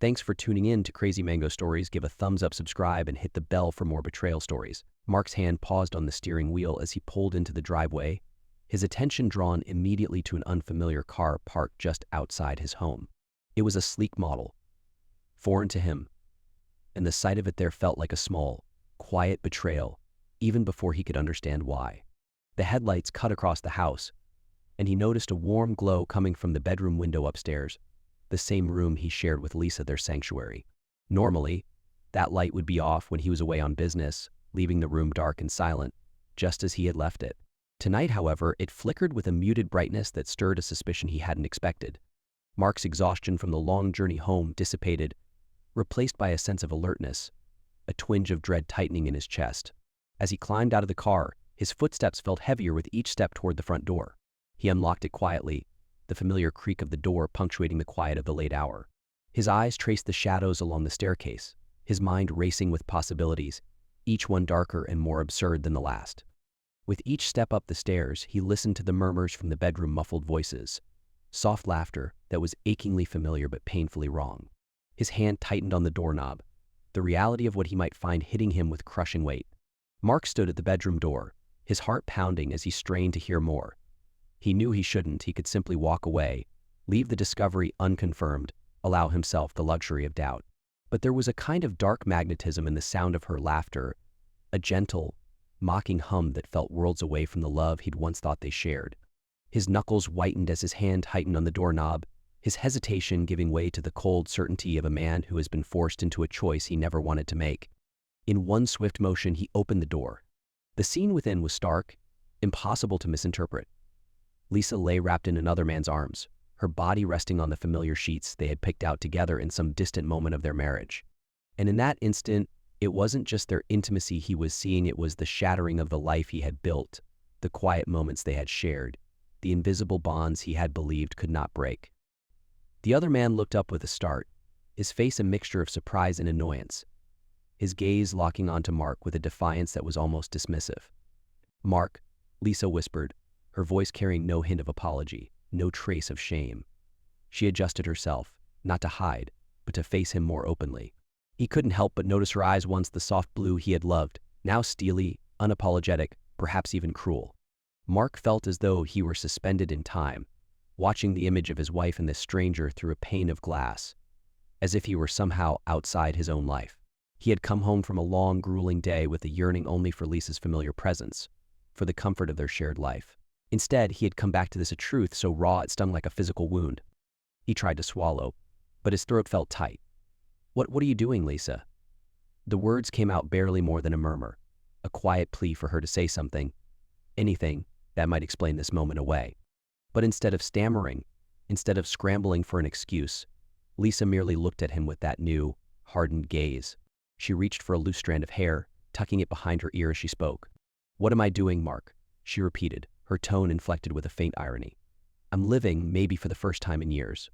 Thanks for tuning in to Crazy Mango Stories. Give a thumbs up, subscribe, and hit the bell for more betrayal stories. Mark's hand paused on the steering wheel as he pulled into the driveway, his attention drawn immediately to an unfamiliar car parked just outside his home. It was a sleek model, foreign to him, and the sight of it there felt like a small, quiet betrayal, even before he could understand why. The headlights cut across the house, and he noticed a warm glow coming from the bedroom window upstairs, the same room he shared with Lisa, their sanctuary. Normally, that light would be off when he was away on business, leaving the room dark and silent, just as he had left it. Tonight, however, it flickered with a muted brightness that stirred a suspicion he hadn't expected. Mark's exhaustion from the long journey home dissipated, replaced by a sense of alertness, a twinge of dread tightening in his chest. As he climbed out of the car, his footsteps felt heavier with each step toward the front door. He unlocked it quietly, the familiar creak of the door punctuating the quiet of the late hour. His eyes traced the shadows along the staircase, his mind racing with possibilities, each one darker and more absurd than the last. With each step up the stairs, he listened to the murmurs from the bedroom, muffled voices, soft laughter that was achingly familiar but painfully wrong. His hand tightened on the doorknob, the reality of what he might find hitting him with crushing weight. Mark stood at the bedroom door, his heart pounding as he strained to hear more. He knew he shouldn't. He could simply walk away, leave the discovery unconfirmed, allow himself the luxury of doubt. But there was a kind of dark magnetism in the sound of her laughter, a gentle, mocking hum that felt worlds away from the love he'd once thought they shared. His knuckles whitened as his hand tightened on the doorknob, his hesitation giving way to the cold certainty of a man who has been forced into a choice he never wanted to make. In one swift motion, he opened the door. The scene within was stark, impossible to misinterpret. Lisa lay wrapped in another man's arms, her body resting on the familiar sheets they had picked out together in some distant moment of their marriage. And in that instant, it wasn't just their intimacy he was seeing, it was the shattering of the life he had built, the quiet moments they had shared, the invisible bonds he had believed could not break. The other man looked up with a start, his face a mixture of surprise and annoyance, his gaze locking onto Mark with a defiance that was almost dismissive. "Mark," Lisa whispered, her voice carrying no hint of apology, no trace of shame. She adjusted herself, not to hide, but to face him more openly. He couldn't help but notice her eyes, once the soft blue he had loved, now steely, unapologetic, perhaps even cruel. Mark felt as though he were suspended in time, watching the image of his wife and this stranger through a pane of glass, as if he were somehow outside his own life. He had come home from a long, grueling day with a yearning only for Lisa's familiar presence, for the comfort of their shared life. Instead, he had come back to this a truth so raw it stung like a physical wound. He tried to swallow, but his throat felt tight. What are you doing, Lisa?" The words came out barely more than a murmur, a quiet plea for her to say something, anything that might explain this moment away. But instead of stammering, instead of scrambling for an excuse, Lisa merely looked at him with that new, hardened gaze. She reached for a loose strand of hair, tucking it behind her ear as she spoke. "What am I doing, Mark?" she repeated, her tone inflected with a faint irony. "I'm living, maybe for the first time in years."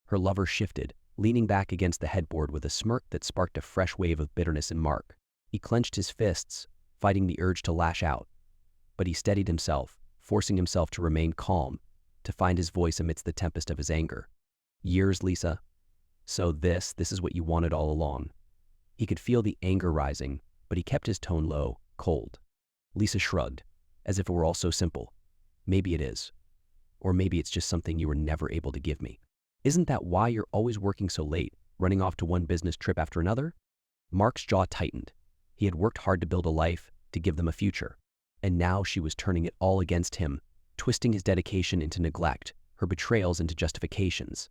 Her lover shifted, leaning back against the headboard with a smirk that sparked a fresh wave of bitterness in Mark. He clenched his fists, fighting the urge to lash out. But he steadied himself, forcing himself to remain calm, to find his voice amidst the tempest of his anger. "Years, Lisa? So this is what you wanted all along?" He could feel the anger rising, but he kept his tone low, cold. Lisa shrugged, as if it were all so simple. "Maybe it is. Or maybe it's just something you were never able to give me. Isn't that why you're always working so late, running off to one business trip after another?" Mark's jaw tightened. He had worked hard to build a life, to give them a future. And now she was turning it all against him, twisting his dedication into neglect, her betrayals into justifications.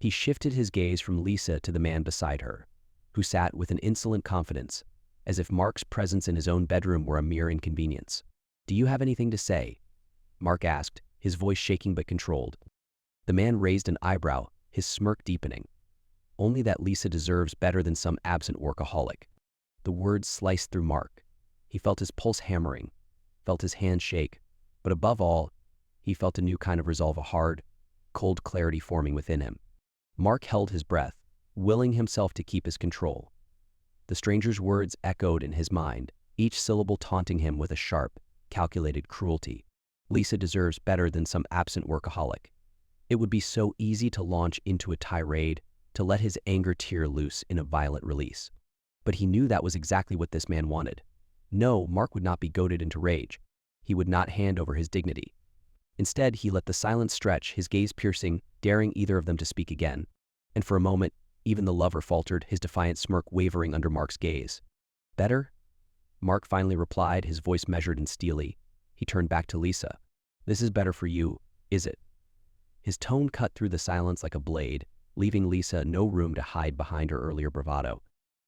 He shifted his gaze from Lisa to the man beside her, who sat with an insolent confidence, as if Mark's presence in his own bedroom were a mere inconvenience. "Do you have anything to say?" Mark asked, his voice shaking but controlled. The man raised an eyebrow, his smirk deepening. "Only that Lisa deserves better than some absent workaholic." The words sliced through Mark. He felt his pulse hammering, felt his hand shake, but above all, he felt a new kind of resolve, a hard, cold clarity forming within him. Mark held his breath, willing himself to keep his control. The stranger's words echoed in his mind, each syllable taunting him with a sharp, calculated cruelty. Lisa deserves better than some absent workaholic. It would be so easy to launch into a tirade, to let his anger tear loose in a violent release. But he knew that was exactly what this man wanted. No, Mark would not be goaded into rage. He would not hand over his dignity. Instead, he let the silence stretch, his gaze piercing, daring either of them to speak again. And for a moment, even the lover faltered, his defiant smirk wavering under Mark's gaze. "Better?" Mark finally replied, his voice measured and steely. He turned back to Lisa. "This is better for you, is it?" His tone cut through the silence like a blade, leaving Lisa no room to hide behind her earlier bravado.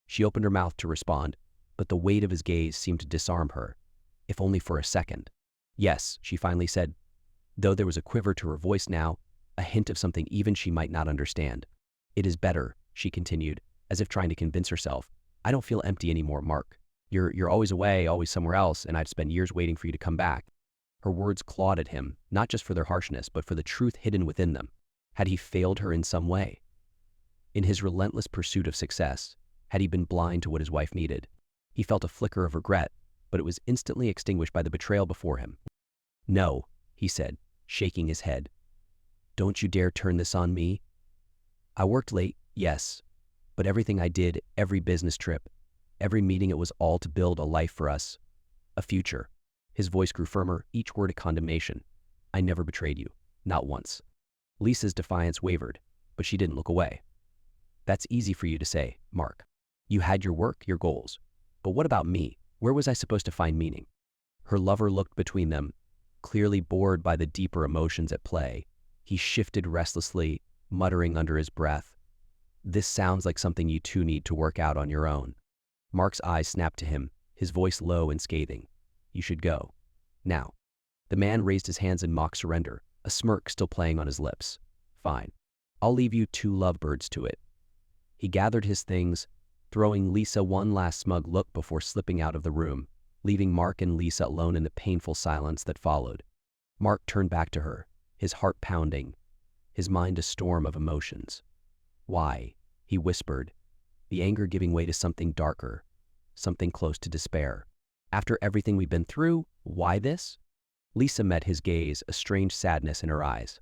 She opened her mouth to respond, but the weight of his gaze seemed to disarm her, if only for a second. "Yes," she finally said, though there was a quiver to her voice now, a hint of something even she might not understand. "It is better," she continued, as if trying to convince herself. "I don't feel empty anymore, Mark. You're always away, always somewhere else, and I've spent years waiting for you to come back." Her words clawed at him, not just for their harshness, but for the truth hidden within them. Had he failed her in some way? In his relentless pursuit of success, had he been blind to what his wife needed? He felt a flicker of regret, but it was instantly extinguished by the betrayal before him. "No," he said, shaking his head. "Don't you dare turn this on me. I worked late, yes, but everything I did, every business trip, every meeting, it was all to build a life for us, a future." His voice grew firmer, each word a condemnation. "I never betrayed you, not once." Lisa's defiance wavered, but she didn't look away. "That's easy for you to say, Mark. You had your work, your goals. But what about me? Where was I supposed to find meaning?" Her lover looked between them, clearly bored by the deeper emotions at play. He shifted restlessly, muttering under his breath, "This sounds like something you two need to work out on your own." Mark's eyes snapped to him, his voice low and scathing. "You should go. Now." The man raised his hands in mock surrender, a smirk still playing on his lips. "Fine. I'll leave you two lovebirds to it." He gathered his things, throwing Lisa one last smug look before slipping out of the room, leaving Mark and Lisa alone in the painful silence that followed. Mark turned back to her, his heart pounding, his mind a storm of emotions. "Why?" he whispered, the anger giving way to something darker, something close to despair. "After everything we've been through, why this?" Lisa met his gaze, a strange sadness in her eyes.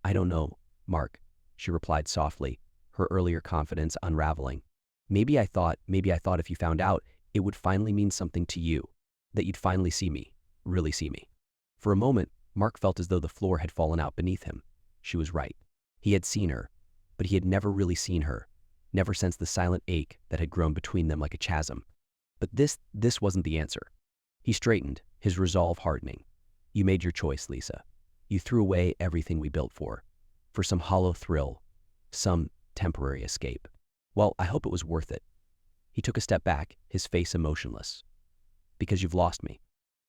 "I don't know, Mark," she replied softly, her earlier confidence unraveling. Maybe I thought if you found out, it would finally mean something to you, that you'd finally see me, really see me." For a moment, Mark felt as though the floor had fallen out beneath him. She was right. He had seen her, but he had never really seen her, never sensed the silent ache that had grown between them like a chasm. But this wasn't the answer. He straightened, his resolve hardening. "You made your choice, Lisa. You threw away everything we built for some hollow thrill, some temporary escape. Well, I hope it was worth it." He took a step back, his face emotionless. "Because you've lost me."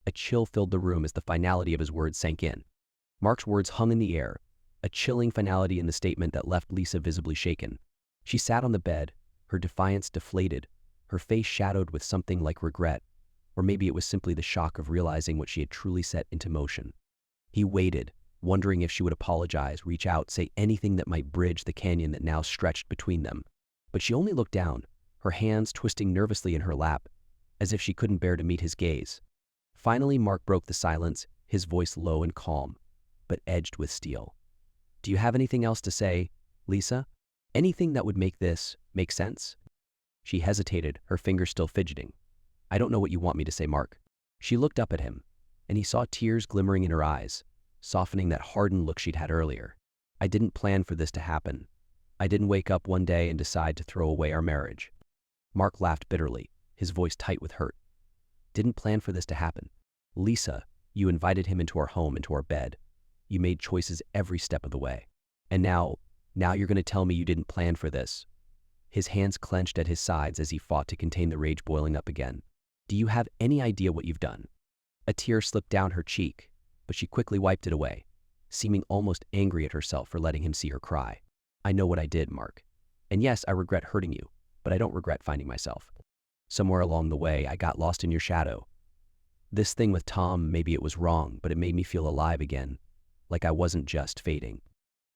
A chill filled the room as the finality of his words sank in. Mark's words hung in the air, a chilling finality in the statement that left Lisa visibly shaken. She sat on the bed, her defiance deflated, her face shadowed with something like regret, or maybe it was simply the shock of realizing what she had truly set into motion. He waited, wondering if she would apologize, reach out, say anything that might bridge the canyon that now stretched between them. But she only looked down, her hands twisting nervously in her lap, as if she couldn't bear to meet his gaze. Finally, Mark broke the silence, his voice low and calm, but edged with steel. "Do you have anything else to say, Lisa? Anything that would make this make sense?" She hesitated, her fingers still fidgeting. "I don't know what you want me to say, Mark." She looked up at him, and he saw tears glimmering in her eyes, softening that hardened look she'd had earlier. "I didn't plan for this to happen. I didn't wake up one day and decide to throw away our marriage." Mark laughed bitterly, his voice tight with hurt. "Didn't plan for this to happen. Lisa, you invited him into our home, into our bed. You made choices every step of the way. And now you're going to tell me you didn't plan for this." His hands clenched at his sides as he fought to contain the rage boiling up again. "Do you have any idea what you've done?" A tear slipped down her cheek, but she quickly wiped it away, seeming almost angry at herself for letting him see her cry. "I know what I did, Mark. And yes, I regret hurting you, but I don't regret finding myself. Somewhere along the way, I got lost in your shadow. This thing with Tom, maybe it was wrong, but it made me feel alive again, like I wasn't just fading."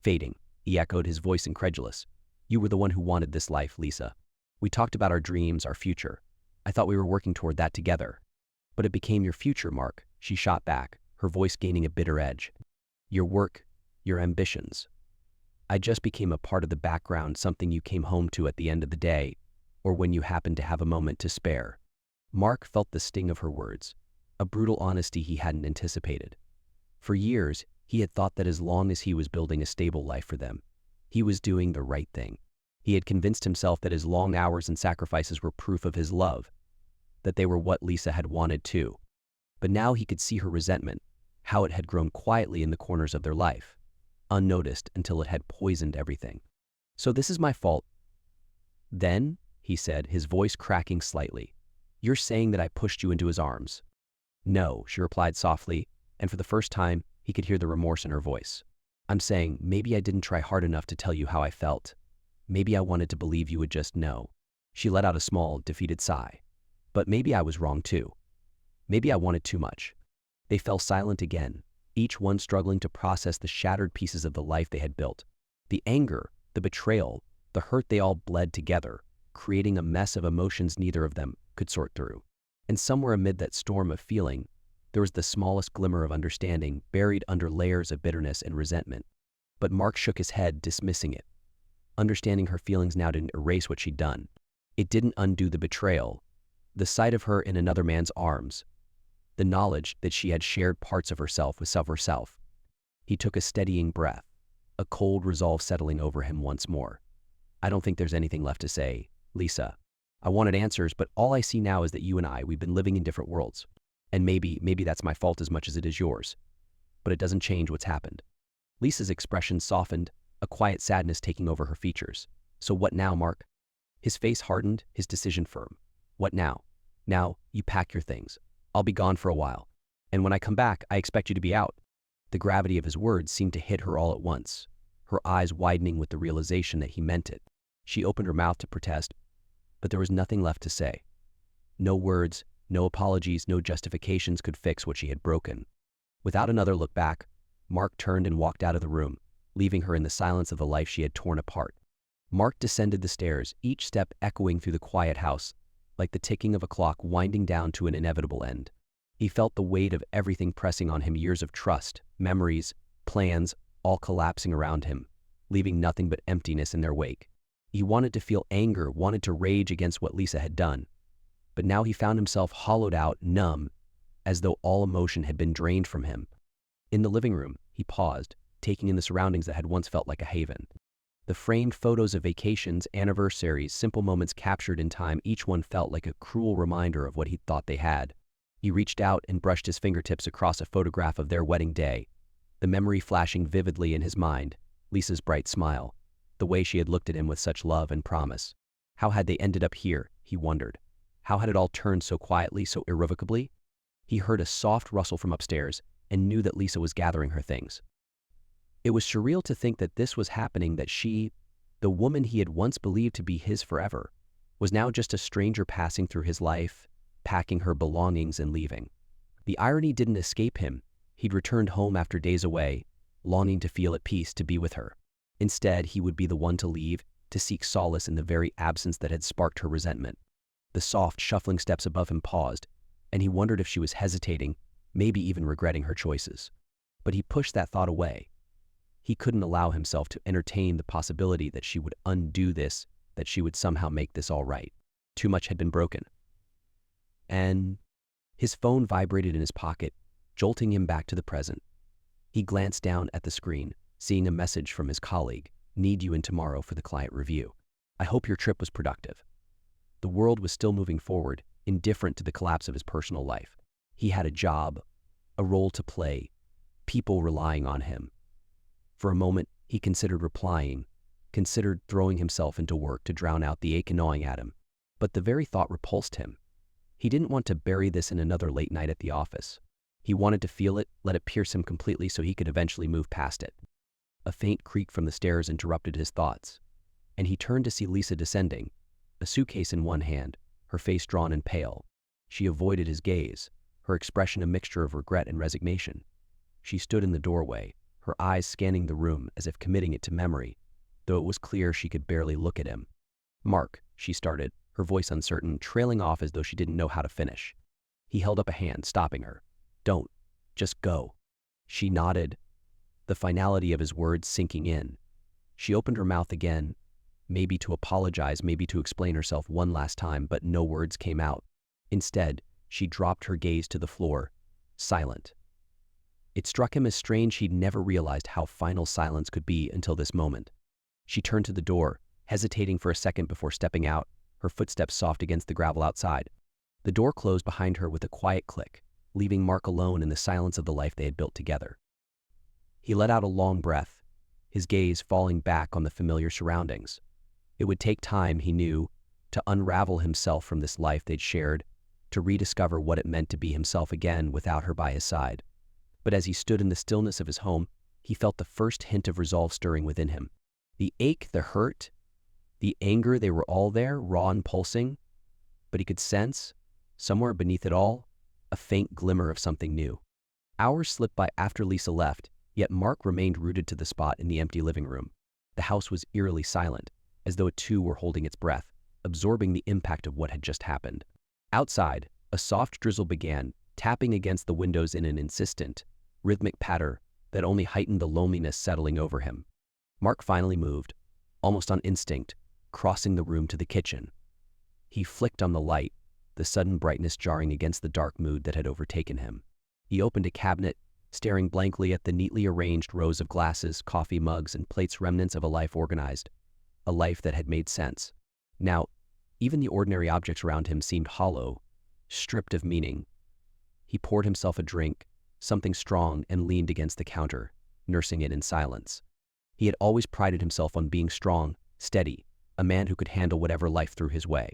"Fading," he echoed, his voice incredulous. "You were the one who wanted this life, Lisa. We talked about our dreams, our future. I thought we were working toward that together. But it became your future, Mark," she shot back, her voice gaining a bitter edge. "Your work, your ambitions. I just became a part of the background, something you came home to at the end of the day, or when you happened to have a moment to spare. Mark felt the sting of her words, a brutal honesty he hadn't anticipated. For years, he had thought that as long as he was building a stable life for them, he was doing the right thing. He had convinced himself that his long hours and sacrifices were proof of his love, that they were what Lisa had wanted too. But now he could see her resentment, how it had grown quietly in the corners of their life, unnoticed until it had poisoned everything. "So this is my fault, then?" he said, his voice cracking slightly. "You're saying that I pushed you into his arms?" "No," she replied softly, and for the first time, he could hear the remorse in her voice. "I'm saying maybe I didn't try hard enough to tell you how I felt. Maybe I wanted to believe you would just know." She let out a small, defeated sigh. "But maybe I was wrong too. Maybe I wanted too much." They fell silent again, each one struggling to process the shattered pieces of the life they had built. The anger, the betrayal, the hurt, they all bled together, creating a mess of emotions neither of them could sort through. And somewhere amid that storm of feeling, there was the smallest glimmer of understanding buried under layers of bitterness and resentment. But Mark shook his head, dismissing it. Understanding her feelings now didn't erase what she'd done. It didn't undo the betrayal, the sight of her in another man's arms, the knowledge that she had shared parts of herself with herself. He took a steadying breath, a cold resolve settling over him once more. "I don't think there's anything left to say, Lisa. I wanted answers, but all I see now is that you and we've been living in different worlds. And maybe that's my fault as much as it is yours. But it doesn't change what's happened." Lisa's expression softened, a quiet sadness taking over her features. "So what now, Mark?" His face hardened, his decision firm. "What now? Now, you pack your things. I'll be gone for a while. And when I come back, I expect you to be out." The gravity of his words seemed to hit her all at once, her eyes widening with the realization that he meant it. She opened her mouth to protest, but there was nothing left to say. No words, no apologies, no justifications could fix what she had broken. Without another look back, Mark turned and walked out of the room, leaving her in the silence of the life she had torn apart. Mark descended the stairs, each step echoing through the quiet house, like the ticking of a clock winding down to an inevitable end. He felt the weight of everything pressing on him, years of trust, memories, plans, all collapsing around him, leaving nothing but emptiness in their wake. He wanted to feel anger, wanted to rage against what Lisa had done. But now he found himself hollowed out, numb, as though all emotion had been drained from him. In the living room, he paused, taking in the surroundings that had once felt like a haven. The framed photos of vacations, anniversaries, simple moments captured in time, each one felt like a cruel reminder of what he thought they had. He reached out and brushed his fingertips across a photograph of their wedding day, the memory flashing vividly in his mind, Lisa's bright smile, the way she had looked at him with such love and promise. How had they ended up here, he wondered. How had it all turned so quietly, so irrevocably? He heard a soft rustle from upstairs and knew that Lisa was gathering her things. It was surreal to think that this was happening, that she, the woman he had once believed to be his forever, was now just a stranger passing through his life, packing her belongings and leaving. The irony didn't escape him. He'd returned home after days away, longing to feel at peace, to be with her. Instead, he would be the one to leave, to seek solace in the very absence that had sparked her resentment. The soft, shuffling steps above him paused, and he wondered if she was hesitating, maybe even regretting her choices. But he pushed that thought away. He couldn't allow himself to entertain the possibility that she would undo this, that she would somehow make this all right. Too much had been broken. And his phone vibrated in his pocket, jolting him back to the present. He glanced down at the screen, seeing a message from his colleague. "Need you in tomorrow for the client review. I hope your trip was productive." The world was still moving forward, indifferent to the collapse of his personal life. He had a job, a role to play, people relying on him. For a moment, he considered replying, considered throwing himself into work to drown out the ache gnawing at him. But the very thought repulsed him. He didn't want to bury this in another late night at the office. He wanted to feel it, let it pierce him completely so he could eventually move past it. A faint creak from the stairs interrupted his thoughts, and he turned to see Lisa descending, a suitcase in one hand, her face drawn and pale. She avoided his gaze, her expression a mixture of regret and resignation. She stood in the doorway, her eyes scanning the room as if committing it to memory, though it was clear she could barely look at him. "Mark," she started, her voice uncertain, trailing off as though she didn't know how to finish. He held up a hand, stopping her. "Don't. Just go." She nodded, the finality of his words sinking in. She opened her mouth again, maybe to apologize, maybe to explain herself one last time, but no words came out. Instead, she dropped her gaze to the floor, silent. It struck him as strange he'd never realized how final silence could be until this moment. She turned to the door, hesitating for a second before stepping out, her footsteps soft against the gravel outside. The door closed behind her with a quiet click, leaving Mark alone in the silence of the life they had built together. He let out a long breath, his gaze falling back on the familiar surroundings. It would take time, he knew, to unravel himself from this life they'd shared, to rediscover what it meant to be himself again without her by his side. But as he stood in the stillness of his home, he felt the first hint of resolve stirring within him. The ache, the hurt, the anger, they were all there, raw and pulsing, but he could sense, somewhere beneath it all, a faint glimmer of something new. Hours slipped by after Lisa left, yet Mark remained rooted to the spot in the empty living room. The house was eerily silent, as though it too were holding its breath, absorbing the impact of what had just happened. Outside, a soft drizzle began, tapping against the windows in an insistent, rhythmic patter that only heightened the loneliness settling over him. Mark finally moved, almost on instinct, crossing the room to the kitchen. He flicked on the light, the sudden brightness jarring against the dark mood that had overtaken him. He opened a cabinet, staring blankly at the neatly arranged rows of glasses, coffee mugs, and plates, remnants of a life organized, a life that had made sense. Now, even the ordinary objects around him seemed hollow, stripped of meaning. He poured himself a drink, something strong, and leaned against the counter, nursing it in silence. He had always prided himself on being strong, steady, a man who could handle whatever life threw his way.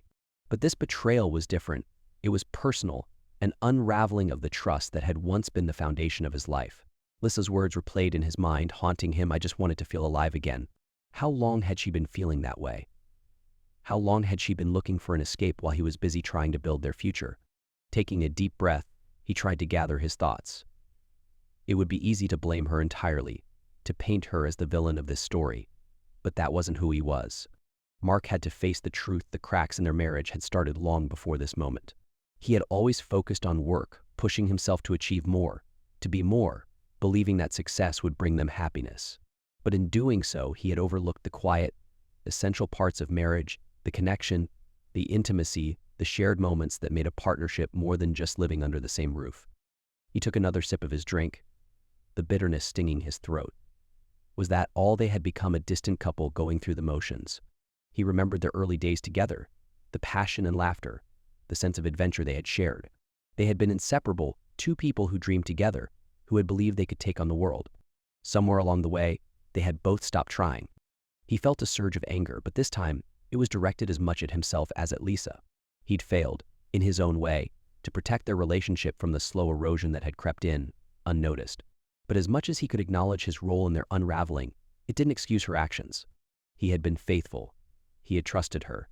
But this betrayal was different. It was personal, an unraveling of the trust that had once been the foundation of his life. Lisa's words replayed in his mind, haunting him. I just wanted to feel alive again. How long had she been feeling that way? How long had she been looking for an escape while he was busy trying to build their future? Taking a deep breath, he tried to gather his thoughts. It would be easy to blame her entirely, to paint her as the villain of this story, but that wasn't who he was. Mark had to face the truth. The cracks in their marriage had started long before this moment. He had always focused on work, pushing himself to achieve more, to be more, believing that success would bring them happiness. But in doing so, he had overlooked the quiet, essential parts of marriage, the connection, the intimacy, the shared moments that made a partnership more than just living under the same roof. He took another sip of his drink, the bitterness stinging his throat. Was that all they had become, a distant couple going through the motions? He remembered their early days together, the passion and laughter, the sense of adventure they had shared. They had been inseparable, two people who dreamed together, who had believed they could take on the world. Somewhere along the way, they had both stopped trying. He felt a surge of anger, but this time, it was directed as much at himself as at Lisa. He'd failed, in his own way, to protect their relationship from the slow erosion that had crept in, unnoticed. But as much as he could acknowledge his role in their unraveling, it didn't excuse her actions. He had been faithful. He had trusted her.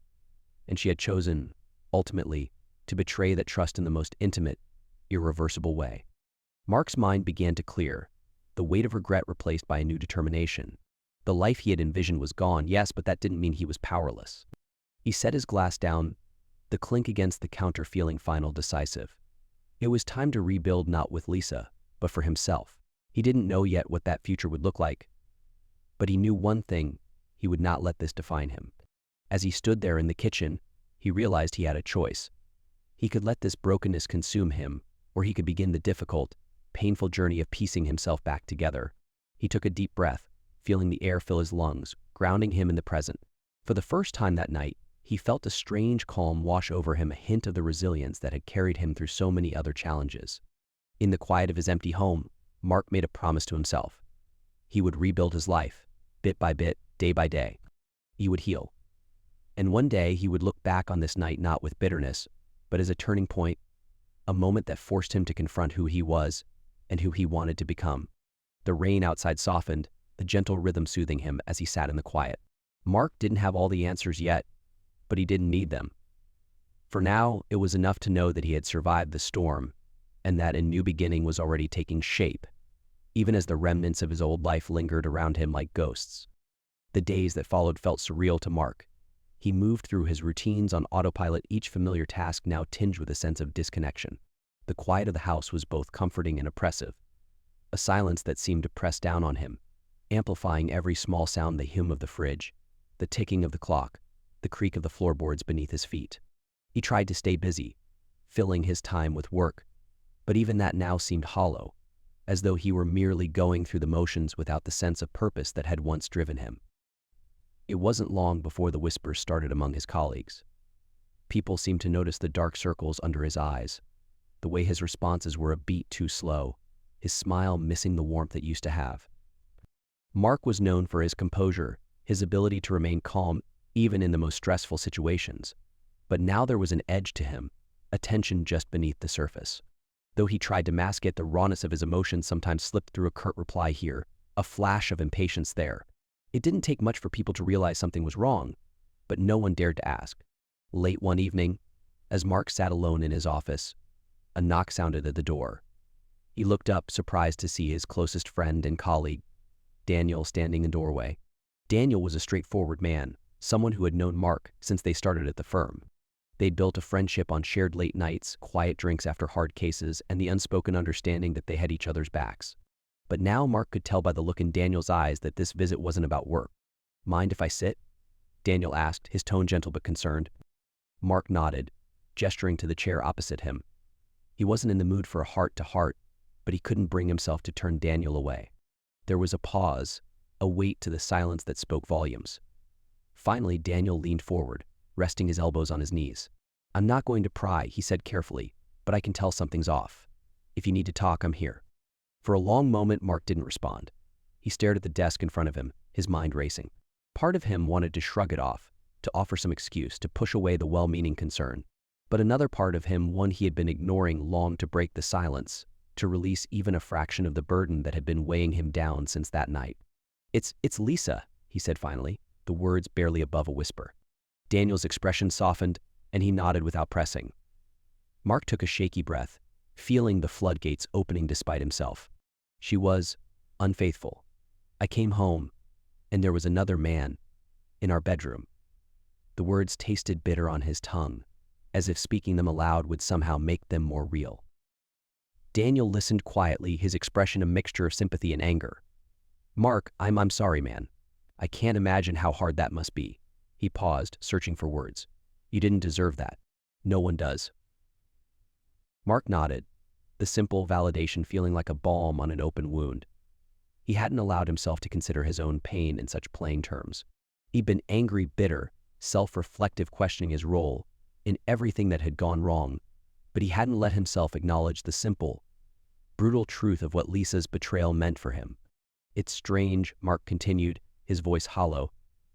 And she had chosen, ultimately, to betray that trust in the most intimate, irreversible way. Mark's mind began to clear, the weight of regret replaced by a new determination. The life he had envisioned was gone, yes, but that didn't mean he was powerless. He set his glass down, the clink against the counter feeling final, decisive. It was time to rebuild, not with Lisa, but for himself. He didn't know yet what that future would look like, but he knew one thing: he would not let this define him. As he stood there in the kitchen, he realized he had a choice. He could let this brokenness consume him, or he could begin the difficult, painful journey of piecing himself back together. He took a deep breath, feeling the air fill his lungs, grounding him in the present. For the first time that night, he felt a strange calm wash over him, a hint of the resilience that had carried him through so many other challenges. In the quiet of his empty home, Mark made a promise to himself. He would rebuild his life, bit by bit, day by day. He would heal. And one day he would look back on this night not with bitterness, but as a turning point, a moment that forced him to confront who he was and who he wanted to become. The rain outside softened, the gentle rhythm soothing him as he sat in the quiet. Mark didn't have all the answers yet, but he didn't need them. For now, it was enough to know that he had survived the storm, and that a new beginning was already taking shape, even as the remnants of his old life lingered around him like ghosts. The days that followed felt surreal to Mark. He moved through his routines on autopilot, each familiar task now tinged with a sense of disconnection. The quiet of the house was both comforting and oppressive, a silence that seemed to press down on him, amplifying every small sound: the hum of the fridge, the ticking of the clock, the creak of the floorboards beneath his feet. He tried to stay busy, filling his time with work, but even that now seemed hollow, as though he were merely going through the motions without the sense of purpose that had once driven him. It wasn't long before the whispers started among his colleagues. People seemed to notice the dark circles under his eyes, the way his responses were a beat too slow, his smile missing the warmth it used to have. Mark was known for his composure, his ability to remain calm even in the most stressful situations. But now there was an edge to him, a tension just beneath the surface. Though he tried to mask it, the rawness of his emotions sometimes slipped through a curt reply here, a flash of impatience there. It didn't take much for people to realize something was wrong, but no one dared to ask. Late one evening, as Mark sat alone in his office, a knock sounded at the door. He looked up, surprised to see his closest friend and colleague, Daniel, standing in the doorway. Daniel was a straightforward man, someone who had known Mark since they started at the firm. They'd built a friendship on shared late nights, quiet drinks after hard cases, and the unspoken understanding that they had each other's backs. But now Mark could tell by the look in Daniel's eyes that this visit wasn't about work. "Mind if I sit?" Daniel asked, his tone gentle but concerned. Mark nodded, gesturing to the chair opposite him. He wasn't in the mood for a heart-to-heart, but he couldn't bring himself to turn Daniel away. There was a pause, a weight to the silence that spoke volumes. Finally, Daniel leaned forward, resting his elbows on his knees. "I'm not going to pry," he said carefully, "but I can tell something's off. If you need to talk, I'm here." For a long moment, Mark didn't respond. He stared at the desk in front of him, his mind racing. Part of him wanted to shrug it off, to offer some excuse, to push away the well-meaning concern. But another part of him, one he had been ignoring, longed to break the silence, to release even a fraction of the burden that had been weighing him down since that night. It's Lisa," he said finally, the words barely above a whisper. Daniel's expression softened, and he nodded without pressing. Mark took a shaky breath, feeling the floodgates opening despite himself. "She was unfaithful. I came home, and there was another man in our bedroom." The words tasted bitter on his tongue, as if speaking them aloud would somehow make them more real. Daniel listened quietly, his expression a mixture of sympathy and anger. "Mark, I'm sorry, man. I can't imagine how hard that must be." He paused, searching for words. "You didn't deserve that. No one does." Mark nodded, the simple validation feeling like a balm on an open wound. He hadn't allowed himself to consider his own pain in such plain terms. He'd been angry, bitter, self-reflective, questioning his role in everything that had gone wrong, but he hadn't let himself acknowledge the simple, brutal truth of what Lisa's betrayal meant for him. "It's strange," Mark continued, his voice hollow.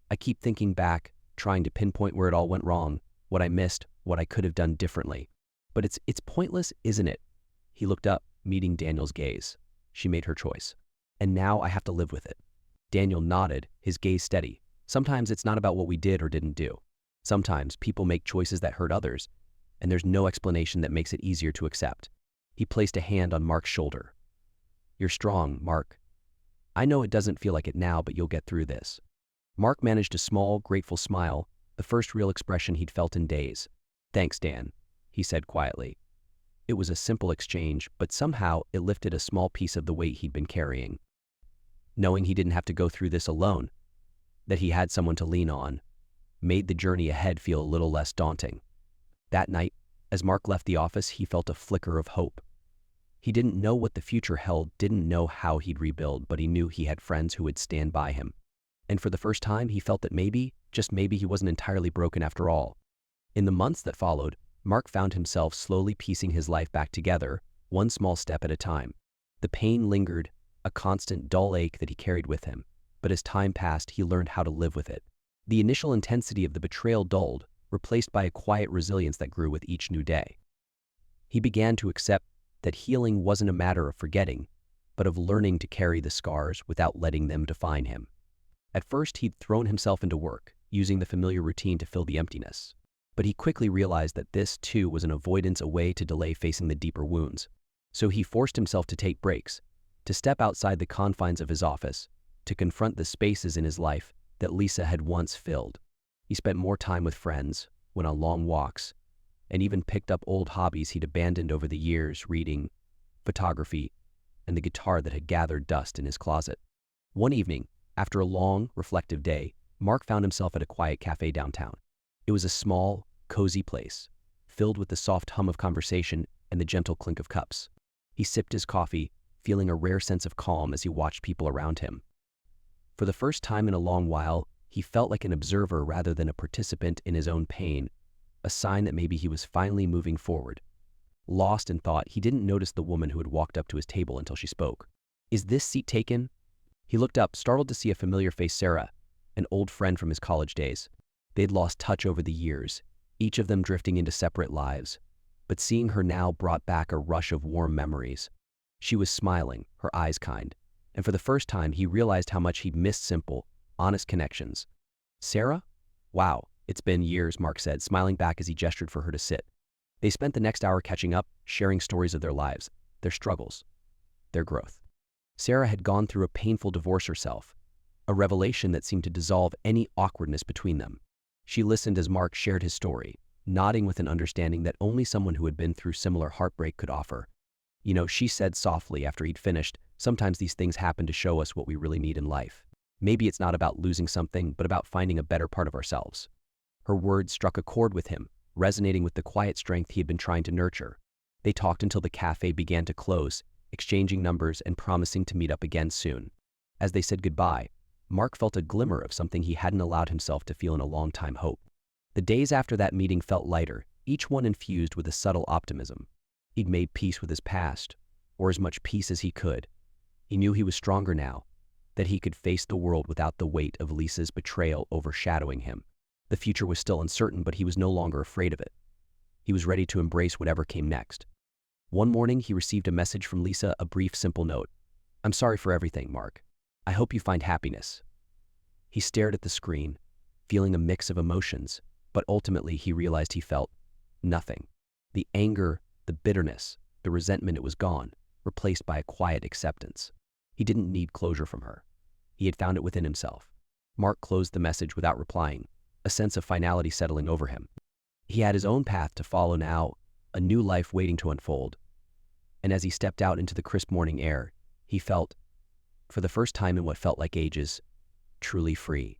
"I keep thinking back, trying to pinpoint where it all went wrong, what I missed, what I could have done differently. But it's pointless, isn't it?" He looked up, meeting Daniel's gaze. "She made her choice, and now I have to live with it." Daniel nodded, his gaze steady. "Sometimes it's not about what we did or didn't do. Sometimes people make choices that hurt others, and there's no explanation that makes it easier to accept." He placed a hand on Mark's shoulder. "You're strong, Mark. I know it doesn't feel like it now, but you'll get through this." Mark managed a small, grateful smile, the first real expression he'd felt in days. "Thanks, Dan," he said quietly. It was a simple exchange, but somehow it lifted a small piece of the weight he'd been carrying. Knowing he didn't have to go through this alone, that he had someone to lean on, made the journey ahead feel a little less daunting. That night, as Mark left the office, he felt a flicker of hope. He didn't know what the future held, didn't know how he'd rebuild, but he knew he had friends who would stand by him. And for the first time, he felt that maybe, just maybe, he wasn't entirely broken after all. In the months that followed, Mark found himself slowly piecing his life back together, one small step at a time. The pain lingered, a constant dull ache that he carried with him, but as time passed, he learned how to live with it. The initial intensity of the betrayal dulled, replaced by a quiet resilience that grew with each new day. He began to accept that healing wasn't a matter of forgetting, but of learning to carry the scars without letting them define him. At first, he'd thrown himself into work, using the familiar routine to fill the emptiness. But he quickly realized that this, too, was an avoidance, a way to delay facing the deeper wounds. So he forced himself to take breaks, to step outside the confines of his office, to confront the spaces in his life that Lisa had once filled. He spent more time with friends, went on long walks, and even picked up old hobbies he'd abandoned over the years, reading, photography, and the guitar that had gathered dust in his closet. One evening, after a long, reflective day, Mark found himself at a quiet cafe downtown. It was a small, cozy place, filled with the soft hum of conversation and the gentle clink of cups. He sipped his coffee, feeling a rare sense of calm as he watched people around him. For the first time in a long while, he felt like an observer rather than a participant in his own pain, a sign that maybe he was finally moving forward. Lost in thought, he didn't notice the woman who had walked up to his table until she spoke. "Is this seat taken?" He looked up, startled to see a familiar face, Sarah, an old friend from his college days. They'd lost touch over the years, each of them drifting into separate lives, but seeing her now brought back a rush of warm memories. She was smiling, her eyes kind, and for the first time he realized how much he'd missed simple, honest connections. "Sarah? Wow, it's been years," Mark said, smiling back as he gestured for her to sit. They spent the next hour catching up, sharing stories of their lives, their struggles, their growth. Sarah had gone through a painful divorce herself, a revelation that seemed to dissolve any awkwardness between them. She listened as Mark shared his story, nodding with an understanding that only someone who had been through similar heartbreak could offer. "You know," she said softly after he'd finished, "sometimes these things happen to show us what we really need in life. Maybe it's not about losing something, but about finding a better part of ourselves." Her words struck a chord with him, resonating with the quiet strength he had been trying to nurture. They talked until the cafe began to close, exchanging numbers and promising to meet up again soon. As they said goodbye, Mark felt a glimmer of something he hadn't allowed himself to feel in a long time: hope. The days after that meeting felt lighter, each one infused with a subtle optimism. He'd made peace with his past, or as much peace as he could. He knew he was stronger now, that he could face the world without the weight of Lisa's betrayal overshadowing him. The future was still uncertain, but he was no longer afraid of it. He was ready to embrace whatever came next. One morning, he received a message from Lisa, a brief, simple note. "I'm sorry for everything, Mark. I hope you find happiness." He stared at the screen, feeling a mix of emotions, but ultimately he realized he felt nothing. The anger, the bitterness, the resentment, it was gone, replaced by a quiet acceptance. He didn't need closure from her. He had found it within himself. Mark closed the message without replying, a sense of finality settling over him. He had his own path to follow now, a new life waiting to unfold. And as he stepped out into the crisp morning air, he felt, for the first time in what felt like ages, truly free.